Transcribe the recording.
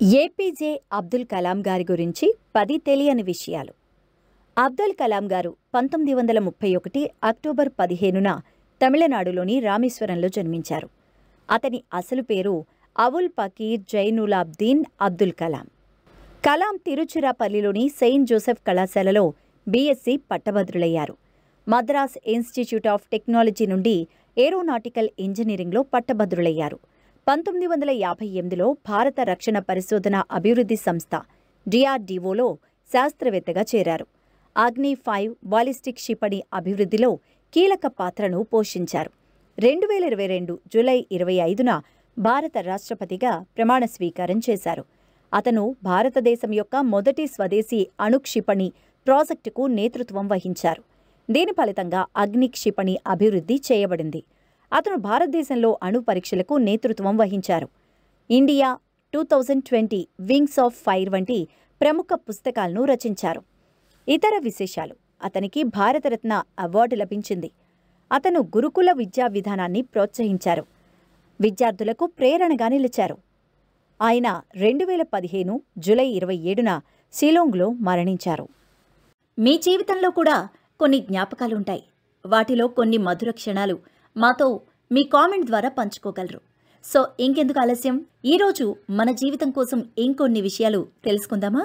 APJ Abdul Kalam గారి గురించి 10 తెలియని విషయాలు. అబ్దుల్ కలాం గారు 1931 అక్టోబర్ 15న తమిళనాడులోని రామేశ్వరంలో జన్మించారు. అతని అసలు పేరు అవుల్ పకీర్ జైనులాబ్దీన్ అబ్దుల్ కలాం. కలాం తిరుచిరాపల్లిలోని సెయింట్ జోసెఫ్ కళాశాలలో బీఎస్సీ పట్టభద్రులయ్యారు. మద్రాస్ ఇన్స్టిట్యూట్ ఆఫ్ టెక్నాలజీ నుండి ఏరోనాటికల్ ఇంజనీరింగ్లో పట్టభద్రులయ్యారు. 1958లో భారత రక్షణ పరిశోధన అభివృద్ధి సంస్థ డిఆర్డీఓలో శాస్త్రవేత్తగా చేరారు. అగ్ని-5 బాలిస్టిక్ క్షిపణి అభివృద్ధిలో కీలక పాత్రను పోషించారు. 2022 జూలై 25న భారత రాష్ట్రపతిగా ప్రమాణ స్వీకారం చేశారు. అతను భారతదేశం యొక్క మొదటి స్వదేశీ అణుక్షిపణి ప్రాజెక్టుకు నేతృత్వం వహించారు. దీని ఫలితంగా అగ్ని క్షిపణి అభివృద్ధి చేయబడింది. అతను భారతదేశంలో అణు పరీక్షలకు నేతృత్వం వహించారు. ఇండియా 2020 వింగ్స్ ఆఫ్ ఫైర్ వంటి ప్రముఖ పుస్తకాలను రచించారు. ఇతర విశేషాలు: అతనికి భారతరత్న అవార్డు లభించింది. అతను గురుకుల విద్యా విధానాన్ని ప్రోత్సహించారు. విద్యార్థులకు ప్రేరణగా నిలిచారు. ఆయన 2015 జూలై 27న షిల్లాంగ్లో మరణించారు. మీ జీవితంలో కూడా కొన్ని జ్ఞాపకాలుంటాయి. వాటిలో కొన్ని మధుర క్షణాలు మాతో మీ కామెంట్ ద్వారా పంచుకోగలరు. సో ఇంకెందుకు ఆలస్యం, ఈరోజు మన జీవితం కోసం ఇంకొన్ని విషయాలు తెలుసుకుందామా?